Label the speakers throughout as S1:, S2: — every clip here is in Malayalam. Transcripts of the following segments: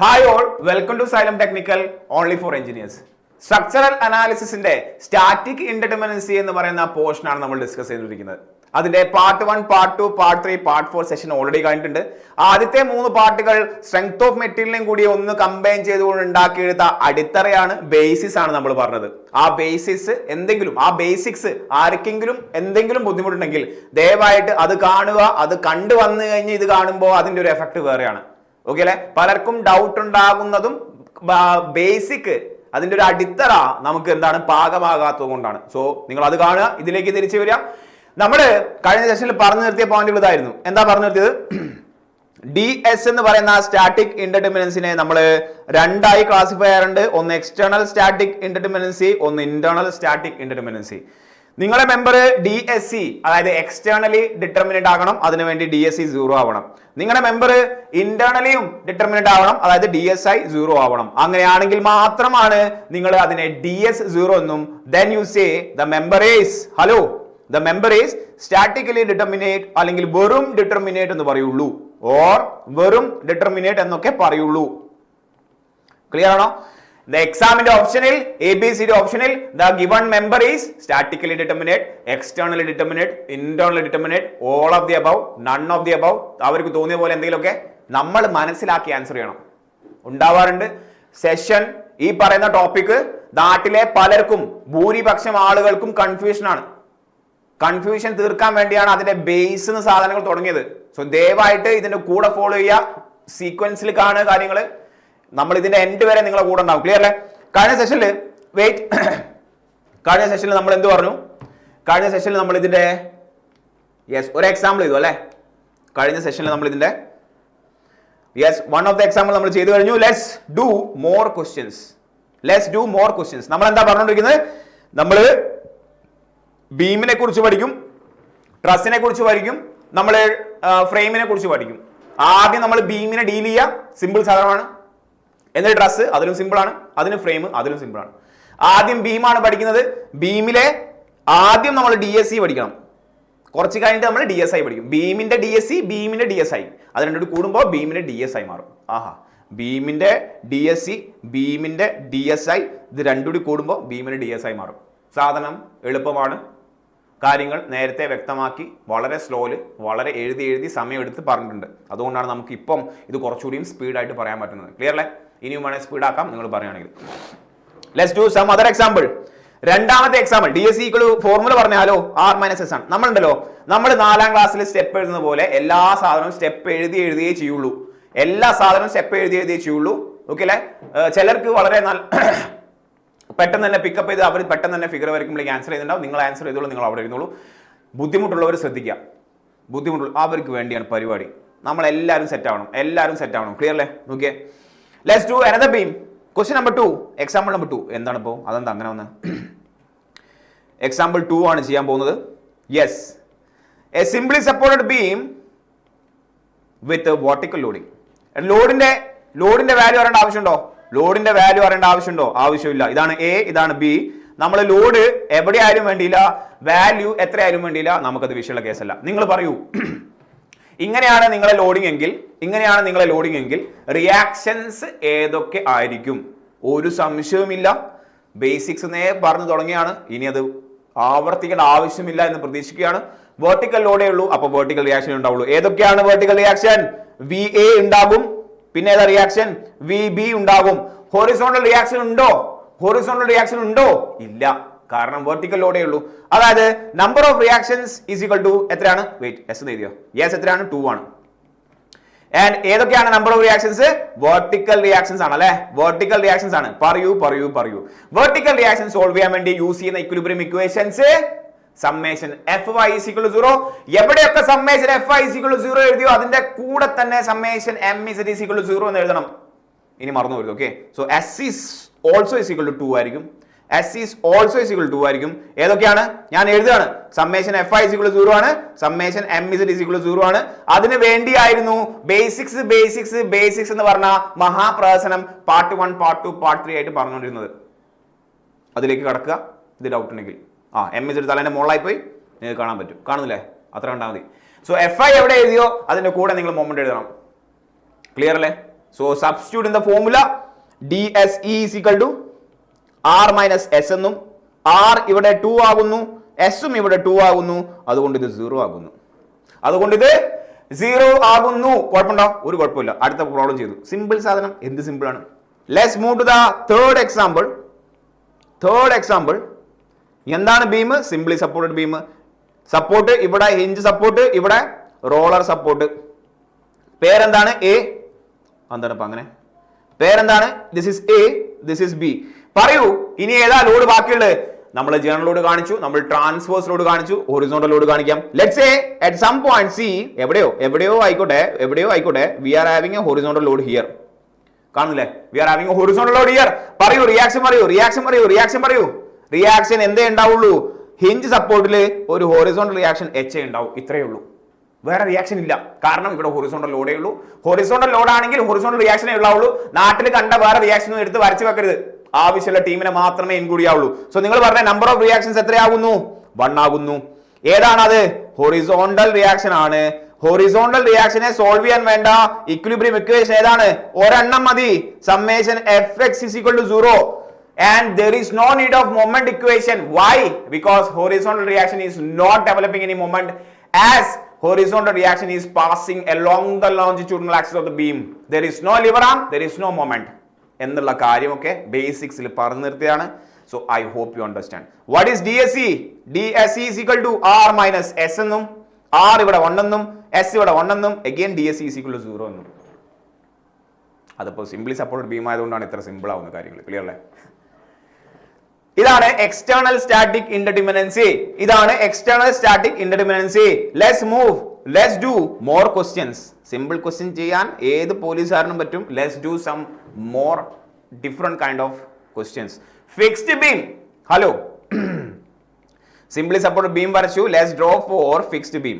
S1: Hi all, welcome to Xylem technical only for engineers. Structural അനാലിസിസിന്റെ സ്റ്റാറ്റിക് ഇൻഡിറ്റർമിനൻസി എന്ന് പറയുന്ന പോർഷനാണ് നമ്മൾ ഡിസ്കസ് ചെയ്തിരിക്കുന്നത്. അതിന്റെ part 1, part 2, part 3, part 4 session already കഴിഞ്ഞിട്ടുണ്ട്. ആദ്യത്തെ 3 പാർട്ടുകൾ സ്ട്രെങ്ത് ഓഫ് മെറ്റീരിയലിനും കൂടി ഒന്ന് കമ്പൈൻ ചെയ്തുകൊണ്ട് ഉണ്ടാക്കിയെടുത്ത അടിത്തറയാണ്, ബേസിസ് ആണ് നമ്മൾ പറഞ്ഞത്. ആ ബേസിസ് എന്തെങ്കിലും, ആ ബേസിക്സ് ആർക്കെങ്കിലും എന്തെങ്കിലും ബുദ്ധിമുട്ടുണ്ടെങ്കിൽ ദയവായിട്ട് അത് കാണുക. അത് കണ്ടു വന്നു കഴിഞ്ഞ് ഇത് കാണുമ്പോൾ അതിന്റെ ഒരു എഫക്ട് വേറെയാണ്. ഓക്കെ അല്ലെ? പലർക്കും ഡൗട്ട് ഉണ്ടാകുന്നതും ബേസിക്, അതിന്റെ ഒരു അടിത്തറ നമുക്ക് എന്താണ് പാകമാകാത്തത് കൊണ്ടാണ്. സോ നിങ്ങൾ അത് കാണുക, ഇതിലേക്ക് തിരിച്ചു വരിക. നമ്മള് കഴിഞ്ഞ സെഷനിൽ പറഞ്ഞു നിർത്തിയ പോയിന്റുകൾ ഇതായിരുന്നു. എന്താ പറഞ്ഞു നിർത്തിയത്? DS എന്ന് പറയുന്ന സ്റ്റാറ്റിക് ഇൻഡിറ്റർമിനൻസിനെ നമ്മൾ രണ്ടായി ക്ലാസിഫൈ ചെയ്യാറുണ്ട്. ഒന്ന് എക്സ്റ്റേണൽ സ്റ്റാറ്റിക് ഇൻഡിറ്റർമിനൻസി, ഒന്ന് ഇന്റേണൽ സ്റ്റാറ്റിക് ഇൻഡിറ്റർമിനൻസി. നിങ്ങളെ മെമ്പർ DSC അതായത് എക്സ്റ്റേണലി ഡിറ്റർമിനേറ്റ് ആകണം, അതിനുവേണ്ടി DSC 0 ആവണം. നിങ്ങളുടെ മെമ്പർ ഇന്റേണലിയും ഡിറ്റർമിനേറ്റ് ആവണം, അതായത് DSI 0 ആവണം. അങ്ങനെയാണെങ്കിൽ മാത്രമാണ് നിങ്ങൾ അതിനെ DS 0 എന്നും then you say the member is the member is statically determinate അല്ലെങ്കിൽ വെറും ഡിറ്റർമിനേറ്റ് എന്ന് പറയുള്ളൂ, ഓർ വെറും ഡിറ്റർമിനേറ്റ് എന്നൊക്കെ പറയുള്ളൂ. ക്ലിയർ ആണോ? The examന്റെ ഓപ്ഷനിൽ ABCD ഓപ്ഷനിൽ the given member is statically determinate, externally determinate, internally determinate, all of the above, none of the above. അവർക്ക് തോന്നിയ പോലെ എന്തെങ്കിലുമൊക്കെ നമ്മൾ മനസ്സിലാക്കി ആൻസർ ചെയ്യണം. ഉണ്ടാവാറുണ്ട് സെഷൻ. ഈ പറയുന്ന ടോപ്പിക് നാട്ടിലെ പലർക്കും, ഭൂരിപക്ഷം ആളുകൾക്കും കൺഫ്യൂഷൻ ആണ്. കൺഫ്യൂഷൻ തീർക്കാൻ വേണ്ടിയാണ് അതിന്റെ ബേസ് സാധനങ്ങൾ തുടങ്ങിയത്. സോ ദയവായിട്ട് ഇതിന്റെ കൂടെ ഫോളോ ചെയ്യുക, സീക്വൻസിൽ കാണുക കാര്യങ്ങൾ. നമ്മൾ ഇതിന്റെ എൻഡ് വരെ നിങ്ങളെ കൂടെ ഉണ്ടാവും. ക്ലിയർ അല്ലേ? കഴിഞ്ഞ സെഷനിൽ കഴിഞ്ഞ സെഷനിൽ നമ്മൾ എന്ത് പറഞ്ഞു? കഴിഞ്ഞ സെഷനിൽ നമ്മൾ ഇതിന്റെ ഒരു എക്സാമ്പിൾ ചെയ്തു അല്ലെ? കഴിഞ്ഞ സെഷനിൽ നമ്മൾ ഇതിന്റെ വൺ ഓഫ് ദ എക്സാമ്പിൾ നമ്മൾ ചെയ്തു കഴിഞ്ഞു. Let's do more questions. നമ്മൾ എന്താ പറഞ്ഞുകൊണ്ടിരിക്കുന്നത്? നമ്മൾ ബീമിനെ കുറിച്ച് പഠിക്കും, ട്രസിനെ കുറിച്ച് പഠിക്കും, നമ്മൾ ഫ്രെയിമിനെ കുറിച്ച് പഠിക്കും. ആദ്യം നമ്മൾ ബീമിനെ ഡീൽ ചെയ്യുക, സിമ്പിൾ സാധനമാണ്. എന്നിട്ട് ട്രസ്, അതിലും സിമ്പിൾ ആണ്. അതിന് ഫ്രെയിം, അതിലും സിമ്പിൾ ആണ്. ആദ്യം ബീമാണ് പഠിക്കുന്നത്. ബീമിലെ ആദ്യം നമ്മൾ DSC പഠിക്കണം. കുറച്ച് കഴിഞ്ഞിട്ട് നമ്മൾ DSI പഠിക്കും. ബീമിന്റെ DSC, ബീമിന്റെ DSI, അത് രണ്ടും കൂടുമ്പോൾ ബീമിന്റെ DSI മാറും. ബീമിന്റെ DSC, ബീമിന്റെ DSI, ഇത് രണ്ടും കൂടി കൂടുമ്പോൾ ബീമിന്റെ DSI മാറും. സാധനം എളുപ്പമാണ്. കാര്യങ്ങൾ നേരത്തെ വ്യക്തമാക്കി വളരെ സ്ലോയില്, വളരെ എഴുതി സമയമെടുത്ത് പറഞ്ഞിട്ടുണ്ട്. അതുകൊണ്ടാണ് നമുക്ക് ഇപ്പം ഇത് കുറച്ചുകൂടിയും സ്പീഡായിട്ട് പറയാൻ പറ്റുന്നത്. ക്ലിയർ അല്ലേ? ഇനിയും വേണേൽ സ്പീഡാക്കാം നിങ്ങൾ പറയുകയാണെങ്കിൽ. Let's do some other example. രണ്ടാമത്തെ എക്സാമ്പിൾ DSC ഫോർമുല പറഞ്ഞാലോ R-S ആണ്. നമ്മളുണ്ടല്ലോ, നമ്മൾ 4ാം ക്ലാസ്സിൽ സ്റ്റെപ്പ് എഴുതുന്ന പോലെ എല്ലാ സാധനവും സ്റ്റെപ്പ് എഴുതിയേ ചെയ്യുള്ളൂ. എല്ലാ സാധനവും സ്റ്റെപ്പ് എഴുതിയേ ചെയ്യുള്ളൂ. ഓക്കെ അല്ലേ? ചിലർക്ക് വളരെ പെട്ടെന്ന് തന്നെ പിക്കപ്പ് ചെയ്ത് അവർ പെട്ടെന്ന് തന്നെ ഫിഗർ വരയ്ക്കുമ്പോഴേക്ക് ആൻസർ ചെയ്തിട്ടുണ്ടാവും. നിങ്ങൾ ആൻസർ ചെയ്തോളൂ, നിങ്ങൾ അവിടെ ഇരുന്നോളൂ. ബുദ്ധിമുട്ടുള്ളവർ ശ്രദ്ധിക്കുക. അവർക്ക് വേണ്ടിയാണ് പരിപാടി. നമ്മൾ എല്ലാവരും സെറ്റ് ആവണം. ക്ലിയർ അല്ലേ? Okay, let's do another beam. Question number 2, example number 2. എന്താണ് ഇപ്പോൾ? അതെന്താ അങ്ങനെ വന്ന്? എക്സാമ്പിൾ 2 ആണ് ചെയ്യാൻ പോകുന്നത്. Yes, A simply supported beam with vertical loading. ലോഡിന്റെ വാല്യൂ അറിയേണ്ട ആവശ്യമുണ്ടോ? ആവശ്യമില്ല. ഇതാണ് A, ഇതാണ് B. നമ്മൾ ലോഡ് എവിടെയായാലും വേണ്ടിയില്ല, വാല്യൂ എത്രയായാലും വേണ്ടിയില്ല, നമുക്കത് വിഷയമുള്ള കേസല്ല. നിങ്ങൾ പറയൂ, ഇങ്ങനെയാണ് നിങ്ങളെ ലോഡിംഗ് എങ്കിൽ റിയാക്ഷൻസ് ഏതൊക്കെ ആയിരിക്കും? ഒരു സംശയവുമില്ല. ബേസിക്സ് പറഞ്ഞു തുടങ്ങിയാണ്. ഇനി അത് ആവർത്തിക്കേണ്ട ആവശ്യമില്ല എന്ന് പ്രതീക്ഷിക്കുകയാണ്. വെർട്ടിക്കൽ ലോഡേ ഉള്ളൂ, അപ്പൊ വെർട്ടിക്കൽ റിയാക്ഷൻ ഉണ്ടാവുള്ളൂ. ഏതൊക്കെയാണ് വെർട്ടിക്കൽ റിയാക്ഷൻ? VA ഉണ്ടാകും. പിന്നെ ഏതാ റിയാക്ഷൻ? VB ഉണ്ടാകും. ഹൊറിസോണ്ടൽ റിയാക്ഷൻ ഉണ്ടോ? ഇല്ല, കാരണം വെർട്ടിക്കൽ ലോഡേ ഉള്ളൂ. അതായത് number of reactions is equal to എത്രയാണ്? എസ് എഴുതിയോ? യെസ്, എത്രയാണ്? 2 ആണ്. ആൻഡ് ഏതൊക്കെയാണ് number of reactions? Vertical reactions ആണ് അല്ലെ? വെർട്ടിക്കൽ റിയാക്ഷൻസ് ആണ്. പറയൂ. വെർട്ടിക്കൽ റിയാക്ഷൻ സോൾവ് ചെയ്യാൻ വേണ്ടി യൂസ് ചെയ്യുന്ന equilibrium equations summation Fy is equal to 0. എവിടെയൊക്കെ summation Fy is equal to 0 എഴുതിയോ അതിന്റെ കൂടെ തന്നെ summation MZ is equal to 0 എന്ന് എഴുതണം. ഇനി മറന്നു പോകരുത്. Okay, so S is also is equal to 2 ആയിരിക്കും. ഏതൊക്കെയാണ് ഞാൻ എഴുതുകയാണ്? Summation Fy is equal to 0 ആണ്, summation MZ is equal to 0 ആണ്. അതിന് വേണ്ടിയായിരുന്നു ബേസിക്സ് എന്ന് പറഞ്ഞ മഹാപ്രഹസനം പാർട്ട് 1, പാർട്ട് 2, പാർട്ട് 3 ആയിട്ട് പറഞ്ഞുകൊണ്ടിരുന്നത്. അതിലേക്ക് കടക്കുക. ഇത് ഡൗട്ട് ഉണ്ടെങ്കിൽ MZ തലേന്റെ മുകളിലായി പോയി നിങ്ങൾക്ക് കാണാൻ പറ്റും. കാണുന്നില്ലേ? അത്ര കണ്ടാൽ മതി. സോ Fy എവിടെ എഴുതിയോ അതിന്റെ കൂടെ നിങ്ങൾ മൊമെന്റ് എഴുതണം. ക്ലിയർ അല്ലേ? So substitute in the formula DSE is equal to R minus S എന്നും R ഇവിടെ 2 ആകുന്നു, S ഉം ഇവിടെ 2 ആകുന്നു, അതുകൊണ്ട് ഇത് 0 ആകുന്നു. അതുകൊണ്ട് ഇത് 0 ആകുന്നു. കുഴപ്പമുണ്ടോ? ഒരു കുഴപ്പമില്ല. അടുത്ത പ്രോബ്ലം ചെയ്തു. സിമ്പിൾ സാധനം. എന്ത് സിമ്പിൾ ആണ്? Let's move to the third example. എന്താണ് beam? Simply supported beam. Support ഇവിടെ ഹിഞ്ച് സപ്പോർട്ട്, ഇവിടെ റോളർ സപ്പോർട്ട്. പേരെന്താണ്? എ. എന്താണ് ഇപ്പൊ അങ്ങനെ? പേരെന്താണ്? This is A, this is B. പറയൂ, ഇനി ഏതാ ലോഡ് ബാക്കിയുള്ളത്? നമ്മൾ ജനറൽ ലോഡ് കാണിച്ചു, നമ്മൾ ട്രാൻസ്വേഴ്സ് ലോഡ് കാണിച്ചു, ഹൊറിസോണ്ടൽ ലോഡ് കാണിക്കാം. Let's say at some point C, എവിടെയോ ആയിക്കോട്ടെ, we are having a horizontal load here. കാണുന്നില്ലേ? We are having a horizontal load here. പറയൂ, റിയാക്ഷൻ പറയൂ. റിയാക്ഷൻ എന്തേ ഉണ്ടാവുള്ളൂ? ഹിഞ്ച് സപ്പോർട്ടിൽ ഒരു ഹൊറിസോണ്ടൽ റിയാക്ഷൻ എച്ച് ഉണ്ടാവും. ഇത്രയേ ഉള്ളൂ, വേറെ റിയാക്ഷൻ ഇല്ല. കാരണം ഇവിടെ ഹൊറിസോണ്ടൽ ലോഡേ ഉള്ളൂ. ഹൊറിസോണ്ടൽ ലോഡ് ആണെങ്കിൽ ഹൊറിസോണ്ടൽ റിയാക്ഷനേ ഉള്ളൂ. നാട്ടിൽ കണ്ട വേറെ റിയാക്ഷൻ ഒന്നും എടുത്ത് വരച്ചു വെക്കരുത്. ആവശ്യമുള്ള ടീമിനെ മാത്രമേ ഇൻക്ലൂഡ് ചെയ്യാവുള്ളൂ. സോ നിങ്ങൾ പറഞ്ഞ നമ്പർ ഓഫ് റിയാക്ഷൻസ് എത്രയാകുന്നു? 1 ആകുന്നു. ഏതാണത്? ഹൊറിസോണ്ടൽ റിയാക്ഷൻ ആണ്. ഹൊറിസോണ്ടൽ റിയാക്ഷനെ സോൾവ് ചെയ്യാൻ വേണ്ട ഇക്വിലിബ്രിയം ഇക്വേഷൻ ഏതാണ്? ഒരെണ്ണം മതി. Summation Fx is equal to 0 and there is no need of moment equation. Why? Because horizontal reaction is not developing any moment as horizontal reaction is passing along the longitudinal axis of the beam. There is no lever arm, there is no moment. എന്നുള്ള കാര്യമൊക്കെ ബേസിക്സിൽ പറഞ്ഞു നിർത്തിയാണ്. So I hope you understand. What is DSE? DSE is equal to R minus S എന്നും R ഇവിടെ 1 എന്നും S ഇവിടെ 1 എന്നും again DSE is equal to 0 എന്നും. അതിപ്പോൾ സിംപ്ലി സപ്പോർട്ടഡ് ബീം ആയതുകൊണ്ടാണ് ഇത്ര സിമ്പിൾ ആവുന്ന കാര്യങ്ങൾ. ക്ലിയർ അല്ലേ? ഇതാണ് external static indeterminacy. Let's do more questions. Simple question ചെയ്യാൻ ഏത് പോലീസുകാരനും പറ്റും. Let's do some more different kind of questions. Fixed beam. Hello, simply supported beam വരച്ചു. Let's draw for fixed beam.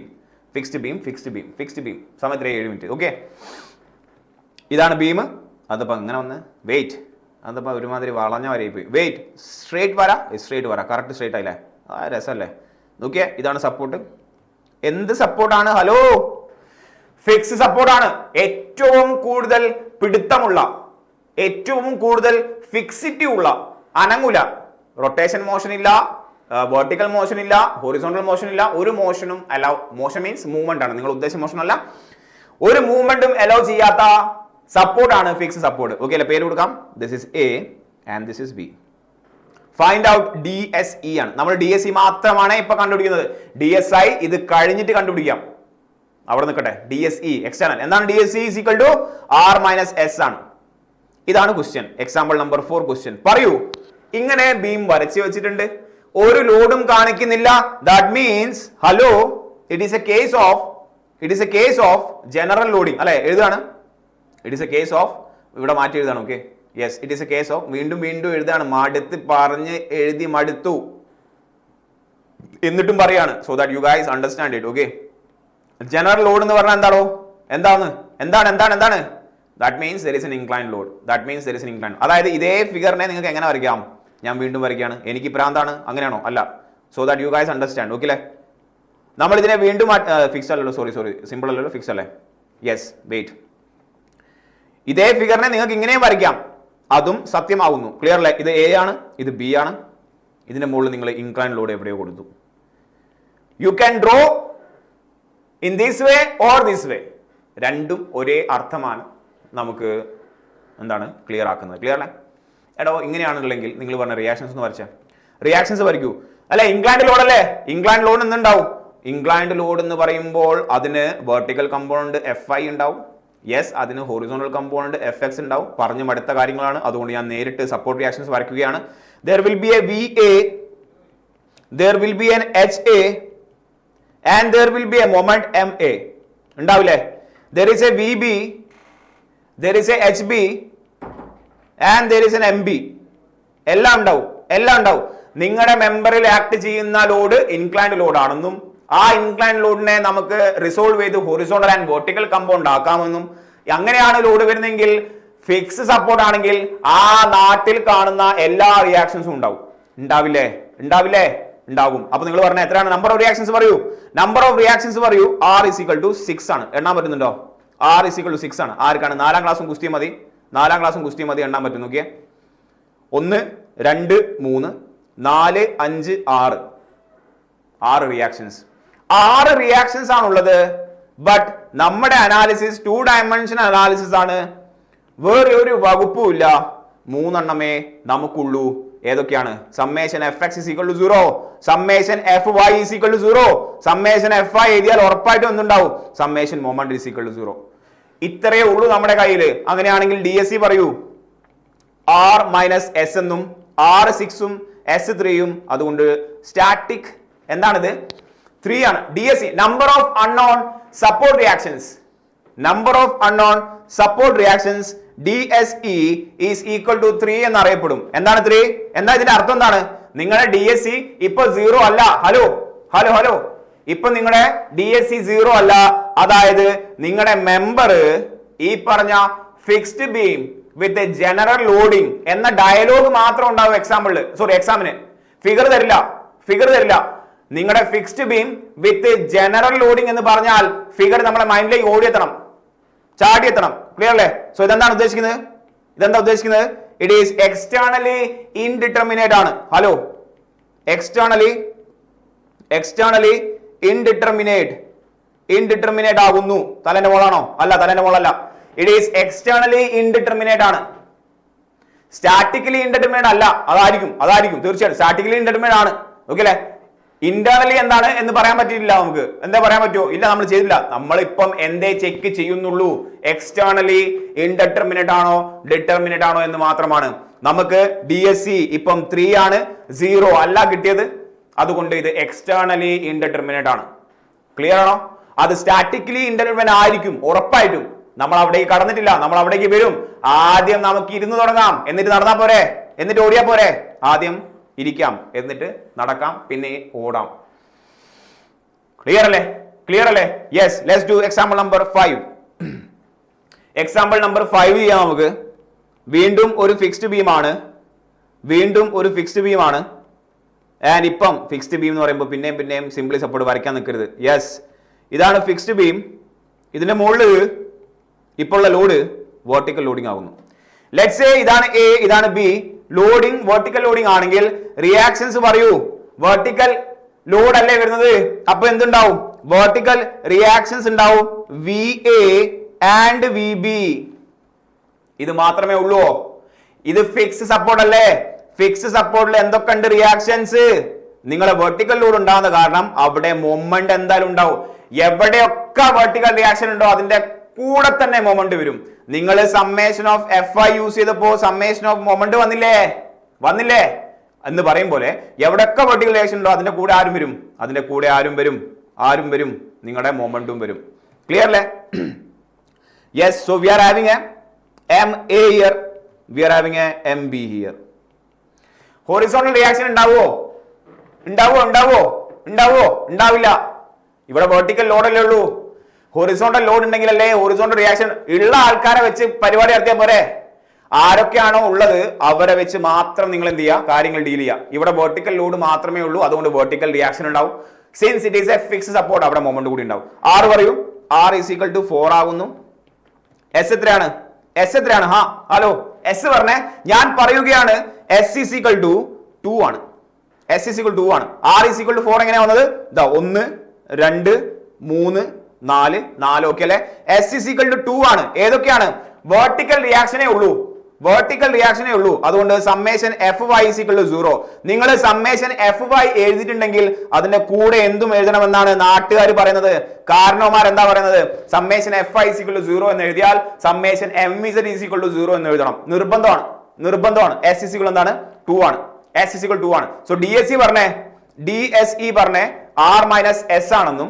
S1: സമയം 7 മിനിറ്റ്. ഓക്കെ, ഇതാണ് ബീം. അതിപ്പോ ഇങ്ങനെ വന്ന് വെയിറ്റ്, അതപ്പോ ഒരുമാതിരി വളഞ്ഞ വരയിൽ പോയി. വെയിറ്റ്, സ്ട്രേറ്റ് വര, കറക്റ്റ് സ്ട്രേറ്റ് ആയില്ലേ? ആ രസമല്ലേ? നോക്കിയേ, ഇതാണ് സപ്പോർട്ട്. എന്ത് സപ്പോർട്ടാണ്? ഹലോ, ഫിക്സ് സപ്പോർട്ടാണ്. ഏറ്റവും കൂടുതൽ പിടുത്തമുള്ള, ഏറ്റവും കൂടുതൽ ഫിക്സിറ്റി ഉള്ള, അനങ്ങൂല. റൊട്ടേഷൻ മോഷൻ ഇല്ല, വെർട്ടിക്കൽ മോഷൻ ഇല്ല, ഹൊറിസോണ്ടൽ മോഷൻ ഇല്ല, ഒരു മോഷനും അലൗ. മോഷൻ മീൻസ് മൂവ്മെന്റ് ആണ്, നിങ്ങൾ ഉദ്ദേശിച്ച മോഷൻ അല്ല. ഒരു മൂവ്മെന്റും അലൗ ചെയ്യാത്ത സപ്പോർട്ട് ആണ് ഫിക്സ് സപ്പോർട്ട്. ഓക്കെ അല്ലേ? പേര് കൊടുക്കാം. This is A and this is B. Find out DSE ആണ്. നമ്മൾ DSE മാത്രമാണ് ഇപ്പൊ കണ്ടുപിടിക്കുന്നത്. DSI ഇത് കഴിഞ്ഞിട്ട് കണ്ടുപിടിക്കാം. അവിടെ നിൽക്കട്ടെ. DSE external. എന്താണ്? DSE is equal to R minus S ആണ്. ഇതാണ് ക്വസ്റ്റ്യൻ. Example number 4 question. പറയൂ, ഇങ്ങനെ ബീം വരച്ചു വെച്ചിട്ടുണ്ട്, ഒരു ലോഡും കാണിക്കുന്നില്ല. That means hello, it is a case of general loading അല്ലെ? എഴുതാണ്. It is a case of, ഇവിടെ മാറ്റി എഴുതാണ്. Okay, yes, it is a case of. വീണ്ടും എഴുതാണ്. പറഞ്ഞ് എഴുതി മടുത്തു എന്നിട്ടും പറയാണ്. So that you guys understand it. Okay, general load എന്ന് പറഞ്ഞാൽ എന്താണ്? That means there is an inclined load. അതായത് ഇതേ ഫിഗറിനെ നിങ്ങൾക്ക് എങ്ങനെ വരയ്ക്കാം? ഞാൻ വീണ്ടും വരയ്ക്കുകയാണ്. എനിക്ക് പ്രാന്താണ്, അങ്ങനെയാണോ? അല്ല. So that you guys understand. Okay അല്ലേ? നമ്മൾ ഇതിനെ വീണ്ടും ഫിക്സ് അല്ലല്ലോ, സോറി സിമ്പിൾ അല്ലല്ലോ, ഫിക്സ് അല്ലേ? Yes, wait. ഇതേ ഫിഗറിനെ നിങ്ങൾക്ക് ഇങ്ങനെയും വരയ്ക്കാം, അതും സത്യമാകുന്നു. ക്ലിയർ അല്ലേ? ഇത് എ ആണ്, ഇത് ബി ആണ്. ഇതിന്റെ മുകളിൽ നിങ്ങൾ ഇൻക്ലൈൻ ലോഡ് എവിടെയോ കൊടുത്തു. You can draw in this way or this way. രണ്ടും ഒരേ അർത്ഥമാണ് നമുക്ക് എന്താണ് ക്ലിയർ ആക്കുന്നത്. ക്ലിയർ അല്ലേ? എടോ, ഇങ്ങനെയാണെന്നുണ്ടെങ്കിൽ നിങ്ങൾ പറഞ്ഞ റിയാക്ഷൻസ് ഒന്ന് വരച്ച. റിയാക്ഷൻസ് വരയ്ക്കൂ. അല്ലെ, ഇൻക്ലൈൻഡ് ലോഡ് അല്ലേ? ഇൻക്ലൈൻഡ് ലോഡ് എന്തുണ്ടാവും? ഇൻക്ലൈൻഡ് ലോഡ് എന്ന് പറയുമ്പോൾ അതിന് വെർട്ടിക്കൽ കമ്പോണന്റ് Fi ഉണ്ടാവും. യെസ്, അതിന് ഹൊറിസോണ്ടൽ കമ്പോണന്റ് Fx ഉണ്ടാവും. പറഞ്ഞു മടുത്ത കാര്യങ്ങളാണ്, അതുകൊണ്ട് ഞാൻ നേരിട്ട് സപ്പോർട്ട് റിയാക്ഷൻസ് വരയ്ക്കുകയാണ്. There will be a VA, there will be an HA and there will be a moment MA. ഉണ്ടാവില്ലേ? There is a VB, there is a HB and there is an MB. എല്ലാം ഉണ്ടാവും. നിങ്ങളുടെ മെമ്പറിൽ ആക്ട് ചെയ്യുന്ന ലോഡ് ഇൻക്ലൈൻഡ് ലോഡ് ആണെന്നും ആ ഇൻക്ലൈൻഡ് ലോഡിനെ നമുക്ക് റിസോൾവ് ചെയ്ത് ഹൊറിസോണ്ടൽ ആൻഡ് വെർട്ടിക്കൽ കമ്പൗണ്ട് ആക്കാമെന്നും, അങ്ങനെയാണ് ലോഡ് വരുന്നെങ്കിൽ ഫിക്സ് സപ്പോർട്ട് ആണെങ്കിൽ ആ നാട്ടിൽ കാണുന്ന എല്ലാ റിയാക്ഷൻസും ഉണ്ടാവില്ലേ? ഉണ്ടാകും. അപ്പൊ നിങ്ങൾ പറഞ്ഞ എത്രയാണ് നമ്പർ ഓഫ് റിയാക്ഷൻസ് പറയൂ? R is equal to 6 ആണ്. എണ്ണാൻ പറ്റുന്നുണ്ടോ? R is equal to 6 ആണ്. ആർക്കാണ്? 4ാം ക്ലാസ്സും കുസ്തിയും മതി. 4ാം ക്ലാസ്സും കുസ്തിയും മതി എണ്ണാൻ പറ്റും. നോക്കിയേ, 1 2 3 4 5 6 6 റിയാക്ഷൻസ്. 6 റിയാക്ഷൻസ് ആണുള്ളത്. ബട്ട് നമ്മുടെ അനാലിസിസ് 2 ഡയമെൻഷനൽ അനാലിസിസ് ആണ്. വേറെ ഒരു വകുപ്പും ഇല്ല. 3 എണ്ണമേ നമുക്കുള്ളൂ. ഏതൊക്കെയാണ്? Summation F x is equal to 0, summation F y is equal to 0, summation F I എഴുതിയാൽ ഉറപ്പായിട്ടും എന്തുണ്ടാവും? Summation moment is equal to 0. ഇത്രയേ ഉള്ളൂ നമ്മുടെ കയ്യിൽ. അങ്ങനെയാണെങ്കിൽ ഡി എസ് സി പറയൂ. ആർ മൈനസ് എസ് എന്നും R6ഉം S3യും. അതുകൊണ്ട് സ്റ്റാറ്റിക് എന്താണിത്? 3 ആണ്. D S C number of unknown support reactions. Number of unknown support reactions DSE is equal to 3 എന്നറിയപ്പെടും. എന്താണ് 3? എന്താ ഇതിന്റെ അർത്ഥം? എന്താണ്? നിങ്ങളുടെ DSE ഇപ്പൊ 0 അല്ല. ഹലോ ഹലോ ഹലോ ഇപ്പൊ നിങ്ങളുടെ DSE 0 അല്ല. അതായത് നിങ്ങളുടെ മെമ്പർ ഈ പറഞ്ഞ ഫിക്സ്ഡ് ബീം വിത്ത് ജനറൽ ലോഡിംഗ് എന്ന ഡയലോഗ് മാത്രം ഉണ്ടാവും എക്സാമിന്. ഫിഗർ തരില്ല. നിങ്ങളുടെ ഫിക്സ്ഡ് ബീം വിത്ത് ജനറൽ ലോഡിംഗ് എന്ന് പറഞ്ഞാൽ ഫിഗർ നമ്മുടെ മൈൻഡിലേക്ക് ഓടിയെത്തണം, ചാടിയെത്തണം. ക്ലിയർ അല്ലേ? സോ ഇതെന്താണ് ഉദ്ദേശിക്കുന്നത്? ഇറ്റ് ഈസ് എക്സ്റ്റേണലി ഇൻഡിറ്റർമിനേറ്റ് ആണ്. ഹലോ, എക്സ്റ്റേണലി ഇൻഡിറ്റർമിനേറ്റ് ആകുന്നു. തലേന്റെ മോളാണോ? അല്ല, തലേന്റെ മോളല്ല. ഇറ്റ് ഈസ് എക്സ്റ്റേണലി ഇൻഡിറ്റർമിനേറ്റ് ആണ്. സ്റ്റാറ്റിക്കലി ഇൻഡിറ്റർമിനേറ്റ് അല്ല. അതായിരിക്കും തീർച്ചയായിട്ടും സ്റ്റാറ്റിക്കലി ഇൻഡിറ്റർമിനേറ്റ് ആണ്. ഓക്കെ അല്ലേ? ഇന്റേണലി എന്താണ് എന്ന് പറയാൻ പറ്റിയില്ല. നമുക്ക് എന്താ പറയാൻ പറ്റുമോ? ഇല്ല, നമ്മൾ ചെയ്തില്ല. നമ്മളിപ്പം എന്തേ ചെക്ക് ചെയ്യുന്നുള്ളൂ? എക്സ്റ്റേണലി ഇൻഡിറ്റർമിനേറ്റ് ആണോ ഡിറ്റർമിനേറ്റ് ആണോ എന്ന് മാത്രമാണ്. നമുക്ക് DSE ഇപ്പം 3 ആണ്, 0 അല്ല കിട്ടിയത്. അതുകൊണ്ട് ഇത് എക്സ്റ്റേണലി ഇൻഡിറ്റർമിനേറ്റ് ആണ്. ക്ലിയർ ആണോ? അത് സ്റ്റാറ്റിക്കലി ഇൻഡിറ്റർമിനേറ്റ് ആയിരിക്കും ഉറപ്പായിട്ടും. നമ്മൾ അവിടേക്ക് കടന്നിട്ടില്ല, നമ്മൾ അവിടേക്ക് വരും. ആദ്യം നമുക്ക് ഇരുന്ന് തുടങ്ങാം, എന്നിട്ട് നടന്നാ പോരെ, എന്നിട്ട് ഓടിയാ പോരെ? ആദ്യം ഇരിക്കാം, എന്നിട്ട് നടക്കാം, പിന്നെ ഓടാം. ക്ലിയർ അല്ലേ? Yes, let's do example number 5. Example number 5 ചെയ്യാം നമുക്ക്. വീണ്ടും ഒരു ഫിക്സ്ഡ് ബീമാണ്. ആൻഡ് ഇപ്പം ഫിക്സ്ഡ് ബീം എന്ന് പറയുമ്പോൾ പിന്നെയും സിംപ്ലി സപ്പോർട്ട് വരയ്ക്കാൻ നിൽക്കരുത്. യെസ്, ഇതാണ് ഫിക്സ്ഡ് ബീം. ഇതിന്റെ മുകളിൽ ഇപ്പോൾ ഉള്ള ലോഡ് വെർട്ടിക്കൽ ലോഡിംഗ് ആകുന്നു. ലെറ്റ്സ് സേ ഇതാണ് എ, ഇതാണ് ബി. ലോഡിംഗ് വെർട്ടിക്കൽ ലോഡിംഗ് ആണെങ്കിൽ റിയാക്ഷൻസ് പറയൂ. വെർട്ടിക്കൽ ലോഡ് അല്ലേ വരുന്നത്? അപ്പൊ എന്തുണ്ടാവും? വെർട്ടിക്കൽ റിയാക്ഷൻസ് ഉണ്ടാവും. VA and VB. ഇത് മാത്രമേ ഉള്ളൂ. ഇത് ഫിക്സ് സപ്പോർട്ട് അല്ലേ? ഫിക്സ് സപ്പോർട്ടിൽ എന്തൊക്കെ ഉണ്ട് റിയാക്ഷൻസ്? നിങ്ങളെ വെർട്ടിക്കൽ ലോഡ് ഉണ്ടാകുന്ന കാരണം അവിടെ മൊമെന്റ് എന്തായാലും ഉണ്ടാവും. എവിടെയൊക്കെ വെർട്ടിക്കൽ റിയാക്ഷൻ ഉണ്ടോ അതിന്റെ കൂടെ തന്നെ മൊമെന്റ് വരും. നിങ്ങൾ സമ്മേഷൻ ഓഫ് FI യൂസ് ചെയ്തപ്പോ സമ്മേഷൻ ഓഫ് മൊമെന്റ് വന്നില്ലേ എന്ന് പറയും പോലെ എവിടെയൊക്കെ വെർട്ടിക്കൽ റിയാക്ഷൻ ഉണ്ടോ അതിന്റെ കൂടെ ആരും വരും, നിങ്ങളുടെ മൊമെന്റും വരും. ക്ലിയർ അല്ലേ? Yes, so we are having a MA here, we are having a MB here. Horizontal reaction ഉണ്ടാവില്ല. ഇവിടെ വെർട്ടിക്കൽ ലോഡല്ലേ ഉള്ളൂ. ഹൊറിസോണ്ടൽ ലോഡ് ഉണ്ടെങ്കിലല്ലേ ഹൊറിസോണ്ടൽ റിയാക്ഷൻ. ഉള്ള ആൾക്കാരെ വെച്ച് പരിപാടി നടത്തിയാൽ പോരെ? ആരൊക്കെയാണോ ഉള്ളത് അവരെ വെച്ച് മാത്രം നിങ്ങൾ എന്ത് ചെയ്യുക? കാര്യങ്ങൾ ഡീൽ ചെയ്യുക. ഇവിടെ വെർട്ടിക്കൽ ലോഡ് മാത്രമേ ഉള്ളൂ, അതുകൊണ്ട് വെർട്ടിക്കൽ റിയാക്ഷൻ ഉണ്ടാവും. Since it is A fixed support, അവിടെ മൊമെന്റ് കൂടി ഉണ്ടാവും. R പറയൂ. R is equal to 4 ആകുന്നു. S എത്രയാണ്? ഹലോ, S പറഞ്ഞേ. ഞാൻ പറയുകയാണ് S is equal to 2 ആണ്. R is equal to 4 എങ്ങനെയാ വന്നത്? 1 2 3 4 ഓക്കെ അല്ലെ? S is equal to 2 ആണ്. ഏതൊക്കെയാണ്? വെർട്ടിക്കൽ റിയാക്ഷനേ ഉള്ളൂ. അതുകൊണ്ട് summation FY is equal to 0. നിങ്ങൾ സമ്മേഷൻ FY എഴുതിയിട്ടുണ്ടെങ്കിൽ അതിന്റെ കൂടെ എന്തും എഴുതണമെന്നാണ് നാട്ടുകാർ പറയുന്നത്. കാരണവന്മാർ എന്താ പറയുന്നത്? Summation FY is equal to 0 എന്ന് എഴുതിയാൽ summation MZ is equal to 0 എന്ന് എഴുതണം. നിർബന്ധമാണ്. S is equal എന്താണ്? 2 ആണ്. S is equal to 2 ആണ്. സോ DSE പറഞ്ഞേ R minus S ആണെന്നും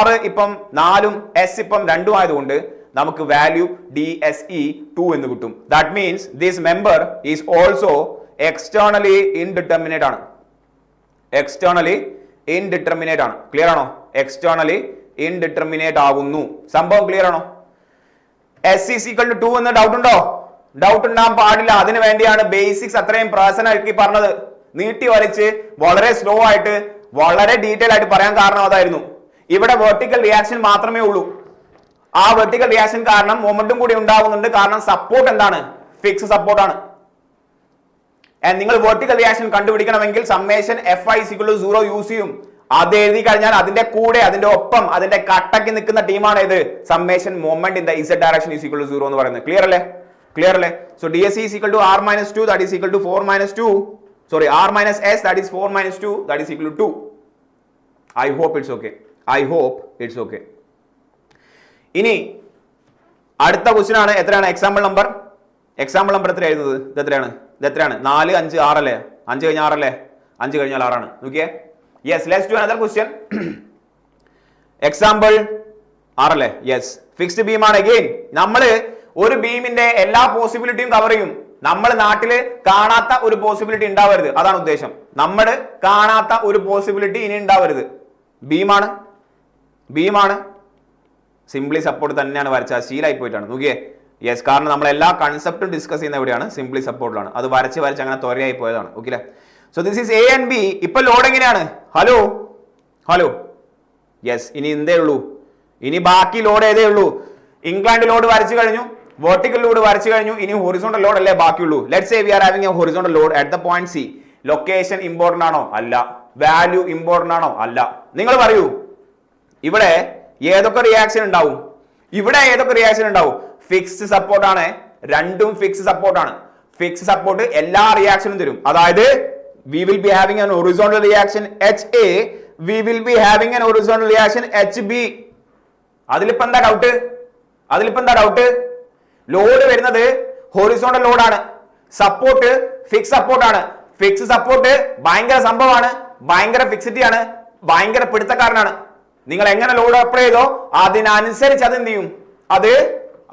S1: R ഇപ്പം 4ഉം S ഇപ്പം 2ഉം ആയതുകൊണ്ട് നമുക്ക് വാല്യൂ DSE 2 എന്ന് കിട്ടും. That means this member is also externally indeterminate ആണ്. ക്ലിയർ ആണോ? എക്സ്റ്റേണലി ഇൻഡിറ്റർമിനേറ്റ് ആകുന്നു. സംഭവം ക്ലിയർ ആണോ? S is equal to 2 എന്ന് ഡൗട്ട് ഉണ്ടോ? ഡൗട്ട് ഉണ്ടാകാൻ പാടില്ല. അതിനു വേണ്ടിയാണ് ബേസിക്സ് അത്രയും പ്രസനാക്കി പറഞ്ഞത്. നീട്ടി വലിച്ച് വളരെ സ്ലോ ആയിട്ട് വളരെ ഡീറ്റെയിൽ ആയിട്ട് പറയാൻ കാരണം അതായിരുന്നു. ഇവിടെ വെർട്ടിക്കൽ റിയാക്ഷൻ മാത്രമേ ഉള്ളൂ. ആ വെർട്ടിക്കൽ റിയാക്ഷൻ കാരണം മൊമെന്റും കൂടി ഉണ്ടാവുന്നുണ്ട്. കാരണം സപ്പോർട്ട് എന്താണ്? ഫിക്സ് സപ്പോർട്ടാണ്. നിങ്ങൾ വെർട്ടിക്കൽ റിയാക്ഷൻ കണ്ടുപിടിക്കണമെങ്കിൽ സമ്മേഷൻ FI = 0 യൂസ് ചെയ്യും. അത് എഴുതി കഴിഞ്ഞാൽ അതിന്റെ കൂടെ അതിന്റെ ഒപ്പം അതിന്റെ കട്ടക്ക് നിൽക്കുന്ന ടീമാണ് ഇത് summation moment in the Z direction = 0 എന്ന് പറയുന്നത്. ക്ലിയർ അല്ലേ? ക്ലിയർ അല്ലേ? So DSE = R-2 that is equal to 4 - 2 sorry R - S that is 4 - 2 that is equal to 2. I hope it's okay. I hope it's okay. ഇനി അടുത്ത ക്വസ്റ്റ്യൻ ആണ്. എത്രയാണ് എക്സാമ്പിൾ നമ്പർ? എക്സാമ്പിൾ നമ്പർ എത്ര എഴുതുന്നത്? ഇത് എത്രയാണ്? 4 5 6 അല്ലേ? 5 കഴിഞ്ഞാൽ 6 അല്ലേ? 5 കഴിഞ്ഞാൽ 6 ആണ്. നോക്കിയേ. Yes, let's do another question. Example 6 അല്ലേ? യെസ്, ഫിക്സ്ഡ് ബീം ആണ്. അഗൈൻ നമ്മൾ ഒരു ബീമിന്റെ എല്ലാ പോസിബിലിറ്റിയും കവർ ചെയ്യും. നമ്മൾ നാട്ടില് കാണാത്ത ഒരു പോസിബിലിറ്റി ഉണ്ടാവരുത്, അതാണ് ഉദ്ദേശം. നമ്മൾ കാണാത്ത ഒരു പോസിബിലിറ്റി ഇനി ഉണ്ടാവരുത്. ബീമാണ്, ബീമാണ്. സിംപ്ലി സപ്പോർട്ട് തന്നെയാണ് വരച്ച ശീലായി പോയിട്ടാണ്. നോക്കിയേ. യെസ്, കാരണം നമ്മൾ എല്ലാ കൺസെപ്റ്റും ഡിസ്കസ് ചെയ്യുന്ന എവിടെയാണ്? സിംപ്ലി സപ്പോർട്ടിലാണ്. അത് വരച്ച് അങ്ങനെ ത്വരയായി പോയതാണ്. ഓക്കെ അല്ലേ? So this is A and B. ഇപ്പൊ ലോഡ് എങ്ങനെയാണ്? Hello hello. യെസ്, ഇനി എന്തേ ഉള്ളൂ? ഇനി ബാക്കി ലോഡ് ഏതേ ഉള്ളൂ? ഇൻക്ലൈൻഡ് ലോഡ് വരച്ചു കഴിഞ്ഞു, വെർട്ടിക്കൽ ലോഡ് വരച്ചു കഴിഞ്ഞു. ഇനി ഹൊറിസോണ്ടൽ ലോഡ് അല്ലേ ബാക്കിയുള്ളൂ. Let's say we are having a horizontal load at the point C. Location important ആണോ? അല്ല. വാല്യൂ ഇമ്പോർട്ടന്റ് ആണോ? അല്ല. നിങ്ങൾ പറയൂ, ഇവിടെ ഏതൊക്കെ റിയാക്ഷൻ ഉണ്ടാവും? ഇവിടെ ഏതൊക്കെ റിയാക്ഷൻ ഉണ്ടാവും? ഫിക്സ്ഡ് സപ്പോർട്ട് ആണ്. രണ്ടും ഫിക്സ്ഡ് സപ്പോർട്ടാണ്. ഫിക്സ്ഡ് സപ്പോർട്ട് എല്ലാ റിയാക്ഷനും തരും. അതായത് we will be having an horizontal reaction HA, we will be having an horizontal reaction HB. അതിലിപ്പോ എന്താ ഡൗട്ട്? അതിലിപ്പോ എന്താ ഡൗട്ട്? ലോഡ് വരുന്നത് ഹൊറിസോണ്ടൽ ലോഡാണ്. സപ്പോർട്ട് ഫിക്സ് സപ്പോർട്ടാണ്. ഫിക്സ് സപ്പോർട്ട് ഭയങ്കര സംഭവമാണ്, ഭയങ്കര ഫിക്സിറ്റി ആണ്, ഭയങ്കര പിടുത്തക്കാരനാണ്. നിങ്ങൾ എങ്ങനെ ലോഡ് അപ്ലൈ ചെയ്തോ അതിനനുസരിച്ച് അത് എന്ത് ചെയ്യും?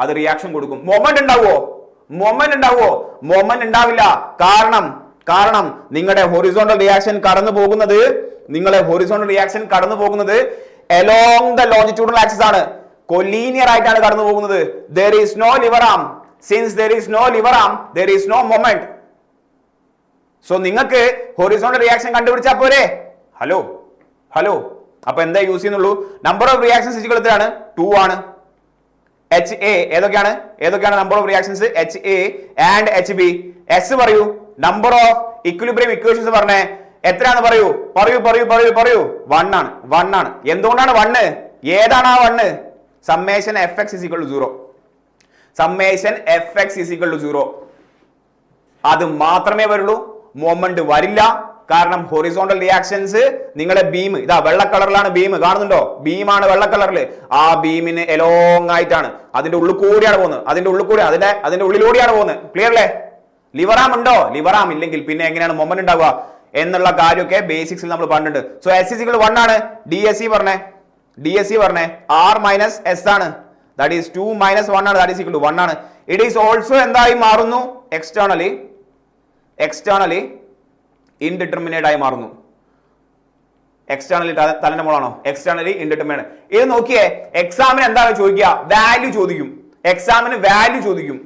S1: അത് റിയാക്ഷൻ കൊടുക്കും. മൊമെന്റ് ഉണ്ടാവോ? മൊമെന്റ് ഉണ്ടാവോ? മൊമെന്റ് ഉണ്ടാവില്ല. കാരണം നിങ്ങളുടെ ഹൊറിസോണ്ടൽ റിയാക്ഷൻ കടന്നു പോകുന്നത് along the longitudinal axis ആണ്. കൊലീനിയർ ആയിട്ടാണ് കടന്നു പോകുന്നത്. there is no lever arm. since there is no lever arm there is no moment. So നിങ്ങൾക്ക് ഹൊറിസോണ്ടൽ റിയാക്ഷൻ കണ്ടുപിടിച്ചാൽ പോരെ? Hello hello. അപ്പൊ എന്താ യൂസ് ചെയ്യുന്നുള്ളൂ? നമ്പർ ഓഫ് റിയാക്ഷൻസ് എത്രയാണ്? 2 ആണ്. HA ഏതൊക്കെയാണ് number of reactions? HA and HB. S പറയൂ. നമ്പർ ഓഫ് ഇക്വിലിബ്രിയം ഇക്വേഷൻസ് പറഞ്ഞേ എത്രയാണെന്ന് പറയൂ. 1 ആണ്. എന്തുകൊണ്ടാണ് 1? ഏതാണ് ആ 1? Summation FX = 0. Summation FX = 0. അത് മാത്രമേ വരുള്ളൂ. മൊമെന്റ് വരില്ല. കാരണം ഹൊറിസോണ്ടൽ റിയാക്ഷൻസ് നിങ്ങളുടെ ബീം ഇതാ വെള്ള കളറിലാണ് ബീം കാണുന്നുണ്ടോ? ബീമാണ് വെള്ള കളറിൽ. ആ ബീമിന് എലോങ് ആയിട്ടാണ് അതിന്റെ ഉള്ളിൽ കൂടിയാണ് പോകുന്നത്. അതിന്റെ ഉള്ളിലൂടെയാണ് പോകുന്നത്. ക്ലിയർ അല്ലേ? ലിവറാം ഉണ്ടോ? ലിവറാം ഇല്ലെങ്കിൽ പിന്നെ എങ്ങനെയാണ് മൊമെന്റ് ഉണ്ടാവുക എന്നുള്ള കാര്യമൊക്കെ ബേസിക്സിൽ നമ്മൾ പറഞ്ഞിട്ടുണ്ട്. സോ S = 1 ആണ്. DSE പറഞ്ഞേ R - S ആണ്. ദാറ്റ് ഈസ് 2 - 1 ആണ്. ദാറ്റ് ഈസ് ഈക്വൽ ടു 1 ആണ്. ഇറ്റ് ഈസ് ഓൾസോ എന്തായി മാറുന്നു? എക്സ്റ്റേണലി ഇൻഡിറ്റർമിനേറ്റ് ആയി മാറുന്നു. എക്സ്റ്റേണലി തലന്റെ മോളാണോ? Externally indeterminate. ഇത് നോക്കിയേ, എക്സാമിന് എന്താണ് ചോദിക്കുക? വാല്യൂ ചോദിക്കും. എക്സാമിന് വാല്യൂ ചോദിക്കും.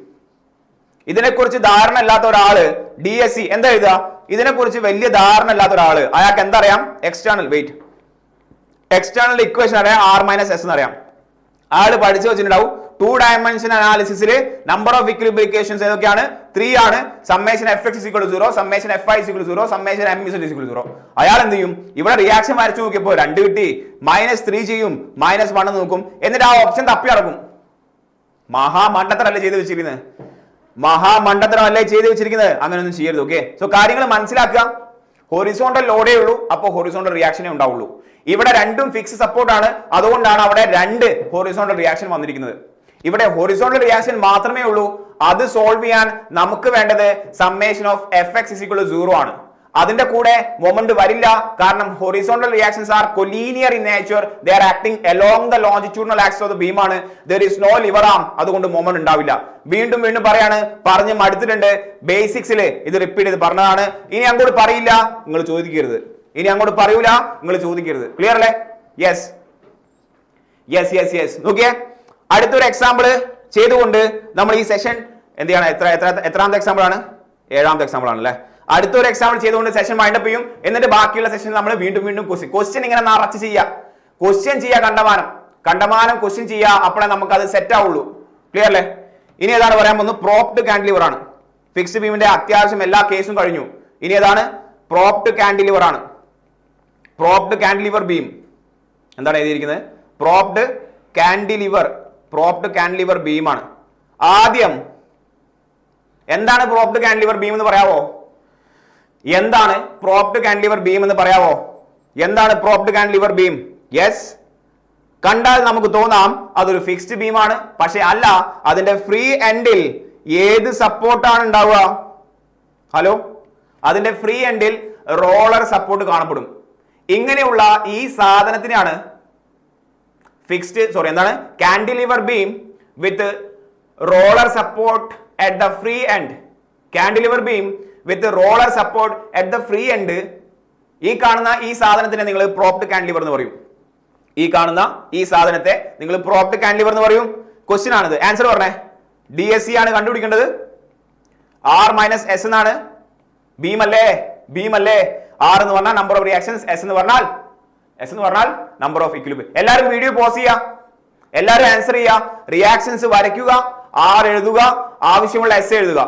S1: ഇതിനെക്കുറിച്ച് ധാരണ ഇല്ലാത്ത ഒരാള് DSE എന്താ എഴുതുക? ഇതിനെക്കുറിച്ച് വലിയ ധാരണ ഇല്ലാത്ത ഒരാള് അയാൾക്ക് എന്തറിയാം? എക്സ്റ്റേണൽ ഇക്വേഷൻ അറിയാം, R - S എന്നറിയാം. ആള് പഠിച്ചു വെച്ചിട്ടുണ്ടാവും. 2 dimension അനാലിസിസിൽ നമ്പർ ഓഫ് ഇക്വിലിബ്രിയേഷൻസ് ഏതൊക്കെയാണ്? 3 ആണ്. Summation FX = 0, summation FI = 0, summation MZ = 0. അയാൾ എന്ത് ചെയ്യും? ഇവിടെ റിയാക്ഷൻ വരച്ചു നോക്കിയപ്പോൾ 2 കിട്ടി. -3 ചെയ്യും, -1 നോക്കും. എന്നിട്ട് ആ ഓപ്ഷൻ തപ്പി അടക്കും. മഹാമണ്ടത്തരല്ലേ ചെയ്ത് വെച്ചിരിക്കുന്നത്? അങ്ങനെയൊന്നും ചെയ്യരുത്. ഓക്കെ. സോ കാര്യങ്ങൾ മനസ്സിലാക്കുക. ഹൊറിസോണ്ടൽ ലോഡേ ഉള്ളൂ, അപ്പോൾ ഹൊറിസോണ്ടൽ റിയാക്ഷനേ ഉണ്ടാവുള്ളൂ. ഇവിടെ രണ്ടും ഫിക്സ് സപ്പോർട്ടാണ്. അതുകൊണ്ടാണ് അവിടെ 2 ഹൊറിസോണ്ടൽ റിയാക്ഷൻ വന്നിരിക്കുന്നത്. ഇവിടെ ഹൊറിസോണ്ടൽ റിയാക്ഷൻ മാത്രമേ ഉള്ളൂ. അത് സോൾവ് ചെയ്യാൻ നമുക്ക് വേണ്ടത് സമ്മേഷൻ ഓഫ് FX = 0 ആണ്. അതിന്റെ കൂടെ മൊമെന്റ് വരില്ല. കാരണം horizontal reactions R collinear in nature. They are acting along the longitudinal axis of the beam ആണ്. ദർ ഈസ് നോ ലിവർ ആം. അതുകൊണ്ട് മൊമെന്റ് ഉണ്ടാവില്ല. വീണ്ടും പറഞ്ഞ് മടുത്തിട്ടുണ്ട്. ബേസിക്സിൽ ഇത് റിപ്പീറ്റ് ചെയ്ത് പറഞ്ഞതാണ്. ഇനി അങ്ങോട്ട് പറയില്ല, നിങ്ങൾ ചോദിക്കരുത്. ക്ലിയർ അല്ലേ? യെസ്. നോക്കിയേ, അടുത്തൊരു എക്സാമ്പിൾ ചെയ്തുകൊണ്ട് നമ്മൾ ഈ സെഷൻ എന്ത് ചെയ്യണം? എത്രാമത്തെ എക്സാമ്പിൾ ആണ്? 7ാമത്തെ എക്സാമ്പിൾ ആണല്ലേ. അടുത്തൊരു എക്സാമ്പിൾ ചെയ്തുകൊണ്ട് സെഷൻ വൈൻഡപ്പ് ചെയ്യും. എന്നിട്ട് ബാക്കിയുള്ള സെഷൻ നമ്മൾ വീണ്ടും ക്വസ്റ്റ്യൻ ഇങ്ങനെ നിറച്ച് ചെയ്യുക. കണ്ടമാനം കണ്ടമാനം ക്വസ്റ്റ്യൻ ചെയ്യുക, അപ്പോഴേ നമുക്ക് അത് സെറ്റ് ആവുള്ളൂ. ക്ലിയർ അല്ലേ? ഇനി ഏതാണ് പറയാൻ പോകുന്നത്? പ്രോപ്ഡ് കാൻഡിലിവർ ആണ്. ഫിക്സ്ഡ് ബീമിന്റെ അത്യാവശ്യം എല്ലാ കേസും കഴിഞ്ഞു. ഇനി ഏതാണ്? പ്രോപ്ഡ് കാൻഡിലിവർ ആണ്. പ്രോപ്ഡ് കാൻഡിലിവർ ബീം എന്താണ് എഴുതിയിരിക്കുന്നത്? പ്രോപ്ഡ് കാൻഡിലിവർ ബീം ആണ്. ആദ്യം എന്താണ് പ്രോപ്ഡ് കാൻഡിലിവർ ബീം എന്ന് പറയാവോ? എന്താണ് പ്രോപ്ഡ് കാൻഡിലിവർ ബീം എന്ന് പറയാവോ? എന്താണ് പ്രോപ്ഡ് കാൻഡിലിവർ ബീം? യെസ്, കണ്ടാൽ നമുക്ക് തോന്നാം അതൊരു ഫിക്സ്ഡ് ബീമാണ്. പക്ഷെ അല്ല, അതിന്റെ ഫ്രീ എൻഡിൽ ഏത് സപ്പോർട്ടാണ് ഉണ്ടാവുക? ഹലോ, അതിന്റെ ഫ്രീ എൻഡിൽ റോളർ സപ്പോർട്ട് കാണപ്പെടും. ഇങ്ങനെയുള്ള ഈ സാധനത്തിനാണ് എന്താണ് cantilever beam with roller support at the free end. Cantilever beam with roller support at the free end. ഈ കാണുന്ന ഈ സാധനത്തിനെ നിങ്ങൾ പ്രോപ്ഡ് കാൻഡിലിവർ എന്ന് പറയും. ഈ കാണുന്ന ഈ സാധനത്തെ നിങ്ങൾ പ്രോപ്ഡ് കാൻഡിലിവർ എന്ന് പറയും. ക്വസ്റ്റ്യൻ ആണിത്. ആൻസർ പറഞ്ഞേ. DSE ആണ് കണ്ടുപിടിക്കേണ്ടത്. R-S എന്നാണ്. ബീം അല്ലേ? R എന്ന് പറഞ്ഞാൽ നമ്പർ ഓഫ് റിയാക്ഷൻസ്, S എന്ന് പറഞ്ഞാൽ നമ്പർ ഓഫ് ഇക്വിലിബ്രിയം. എല്ലാവരും വീഡിയോ പോസ് ചെയ്യുക, എല്ലാവരും ആൻസർ ചെയ്യുക, റിയാക്ഷൻസ് വരയ്ക്കുക, R എഴുതുക, ആവശ്യമുള്ള S എഴുതുക.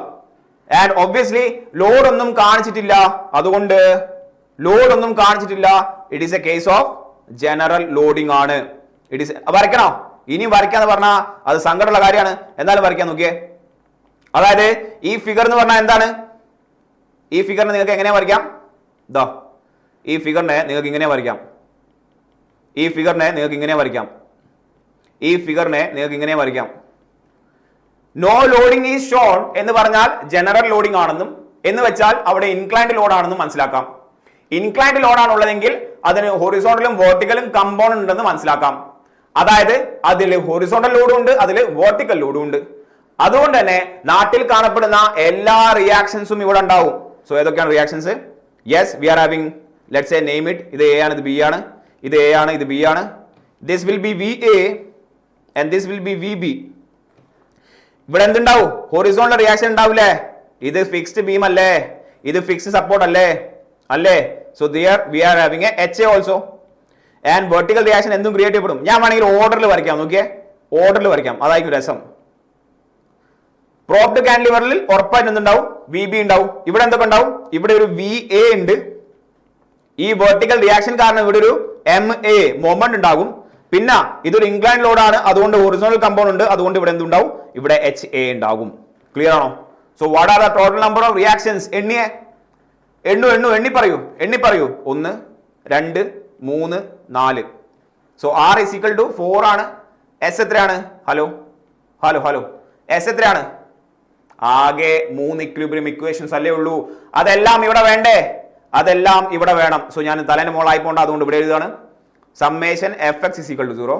S1: ആൻഡ് ഒബ്വിയസ്ലി ലോഡ് ഒന്നും കാണിച്ചിട്ടില്ല, അതുകൊണ്ട് it is a case of general loading ആണ്. ഇറ്റ് ഈസ് വരയ്ക്കണോ? ഇനി വരയ്ക്കാന്ന് പറഞ്ഞാൽ അത് സങ്കടമുള്ള കാര്യമാണ്. എന്നാലും വരയ്ക്കാൻ നോക്കിയേ. അതായത് ഈ ഫിഗർ എന്ന് പറഞ്ഞാൽ എന്താണ്? ഈ ഫിഗറിനെ നിങ്ങൾക്ക് എങ്ങനെ വരയ്ക്കാം? ഈ ഫിഗറിനെ നിങ്ങൾക്ക് ഇങ്ങനെ വരയ്ക്കാം. നോ ലോഡിംഗ് ഈസ് ഷോൺ എന്ന് പറഞ്ഞാൽ ജനറൽ ലോഡിംഗ് ആണെന്നും, എന്ന് വെച്ചാൽ അവിടെ ഇൻക്ലൈൻഡ് ലോഡ് ആണെന്നും മനസ്സിലാക്കാം. ഇൻക്ലൈൻഡ് ലോഡ് ആണുള്ളതെങ്കിൽ അതിന് ഹൊറിസോണ്ടലും വെർട്ടിക്കലും കമ്പോണന്റ് ഉണ്ടെന്ന് മനസ്സിലാക്കാം. അതായത് അതിൽ ഹൊറിസോണ്ടൽ ലോഡും ഉണ്ട്, അതിൽ വെർട്ടിക്കൽ ലോഡും ഉണ്ട്. അതുകൊണ്ട് തന്നെ നാട്ടിൽ കാണപ്പെടുന്ന എല്ലാ റിയാക്ഷൻസും ഇവിടെ ഉണ്ടാവും. സോ ഏതൊക്കെയാണ് reactions? Yes, we are having, let's say name it. ഇത് A ആണ്, ഇത് B ആണ്, ഇത് A ആണ്, ഇത് B ആണ്. This will be VA and this will be VB. ഇവിടെ എന്തുണ്ടാവും? ഹൊറിസോണ്ടൽ റിയാക്ഷൻ ഉണ്ടാവില്ലേ? ഇത് ഫിക്സ്ഡ് ബീം അല്ലേ? ഇത് ഫിക്സ്ഡ് സപ്പോർട്ട് അല്ലേ? So there we are having a HA also. And vertical reaction എന്തും ക്രിയേറ്റ് ചെയ്യപ്പെടും. ഞാൻ വേണമെങ്കിൽ ഓർഡറിൽ വരയ്ക്കാം. നോക്കിയേ, ഓർഡറിൽ വരയ്ക്കാം, അതായിരിക്കും രസം. പ്രോപ്ഡ് കാൻഡിലിവറിൽ ഉറപ്പായിട്ട് എന്തുണ്ടാവും? VB ഉണ്ടാവും. ഇവിടെ എന്തൊക്കെ ഉണ്ടാവും? ഇവിടെ ഒരു VA ഉണ്ട്. ഈ വെർട്ടിക്കൽ റിയാക്ഷൻ കാരണം ഇവിടെ ഒരു MA മൊമെന്റ് ഉണ്ടാകും. പിന്നെ ഇതൊരു ഇൻക്ലൈൻഡ് ലോഡ് ആണ്, അതുകൊണ്ട് ഹൊറിസോണ്ടൽ കമ്പൗണ്ട് ഉണ്ട്, അതുകൊണ്ട് ഇവിടെ എന്തുണ്ടാവും? ഇവിടെ HA ഉണ്ടാകും. ക്ലിയർ ആണോ? So what are the total number of reactions? എണ്ണി പറയൂ. 1 2 3 4. So R is equal to 4 ആണ്. S എത്രയാണ്? ഹലോ, S എത്രയാണ്? ആകെ 3 ഇക്വിലിബ്രിയം ഇക്വേഷൻസ് അല്ലേ ഉള്ളൂ. അതെല്ലാം ഇവിടെ വേണ്ടേ? അതെല്ലാം ഇവിടെ വേണം. സോ ഞാൻ തലേന്റെ മോളായി പോകണ്ട, അതുകൊണ്ട് ഇവിടെ എഴുതുകയാണ്. Summation Fx is equal to 0,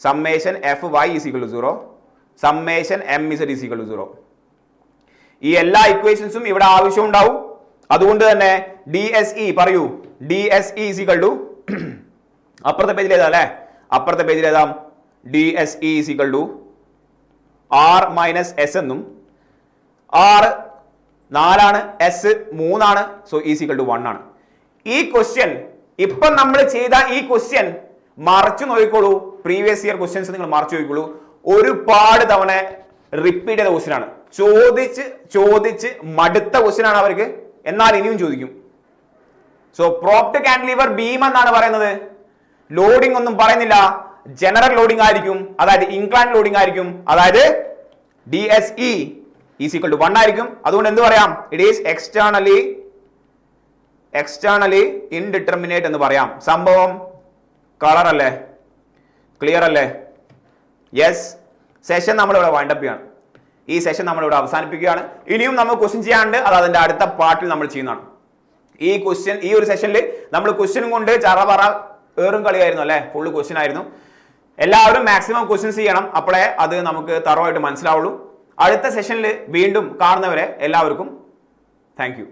S1: summation Fy is equal to 0, summation Mz is equal to 0. ഈ എല്ലാ ഇക്വേഷൻസും ഇവിടെ ആവശ്യം ഉണ്ടാവും. അതുകൊണ്ട് തന്നെ DSE പറയൂ. DSE is equal to അപ്പുറത്തെ പേജിൽ എഴുതാം അല്ലേ? അപ്പുറത്തെ പേജിൽ എഴുതാം. DSE is equal to R-S എന്നും, R 4 ആണ്, S 3 ആണ്. സോ ഈസ് ഈക്വൽ ടു 1 ആണ്. ഈ ക്വസ്റ്റ്യൻ ഇപ്പം നമ്മൾ ചെയ്ത ഈ ക്വസ്റ്റ്യൻ മറച്ചു നോക്കിക്കോളൂ. പ്രീവിയസ് ഇയർ ക്വസ്റ്റ്യൻസ് നിങ്ങൾ മറച്ചു നോക്കിക്കോളൂ. ഒരുപാട് തവണ റിപ്പീറ്റ് ചെയ്ത ക്വസ്റ്റ്യൻ ആണ്. ചോദിച്ച് മടുത്ത ക്വസ്റ്റ്യൻ ആണ് അവർക്ക്. എന്നാൽ ഇനിയും ചോദിക്കും. സോ പ്രോപ്ഡ് കാൻഡിലിവർ ബീം എന്നാണ് പറയുന്നത്. ലോഡിംഗ് ഒന്നും പറയുന്നില്ല, ജനറൽ ലോഡിംഗ് ആയിരിക്കും, അതായത് ഇൻക്ലൈൻഡ് ലോഡിംഗ് ആയിരിക്കും. അതായത് DSE ഈസ് ഈക്വൽ ടു 1 ആയിരിക്കും. അതുകൊണ്ട് എന്ത് പറയാം? ഇറ്റ് ഈസ് എക്സ്റ്റേണലി ഇൻഡിറ്റർമിനേറ്റ് എന്ന് പറയാം. സംഭവം കളർ അല്ലേ? ക്ലിയർ അല്ലേ? യെസ്. സെഷൻ നമ്മളിവിടെ വൈൻഡപ്പ് ചെയ്യാണ്. ഈ സെഷൻ നമ്മളിവിടെ അവസാനിപ്പിക്കുകയാണ്. ഇനിയും നമ്മൾ ക്വസ്റ്റ്യൻ ചെയ്യാണ്ട്, അത് അതിന്റെ അടുത്ത പാർട്ടിൽ നമ്മൾ ചെയ്യുന്നതാണ്. ഈ ഒരു സെഷനിൽ നമ്മൾ ക്വസ്റ്റ്യനും കൊണ്ട് ചറപറ ഏറും കളിയായിരുന്നു അല്ലേ? ഫുള്ള് ക്വസ്റ്റ്യൻ ആയിരുന്നു. എല്ലാവരും മാക്സിമം ക്വസ്റ്റ്യൻസ് ചെയ്യണം, അപ്പോഴേ അത് നമുക്ക് തറവായിട്ട് മനസ്സിലാവുള്ളൂ. അടുത്ത സെഷനിൽ വീണ്ടും കാണുന്നവരെ എല്ലാവർക്കും താങ്ക് യു.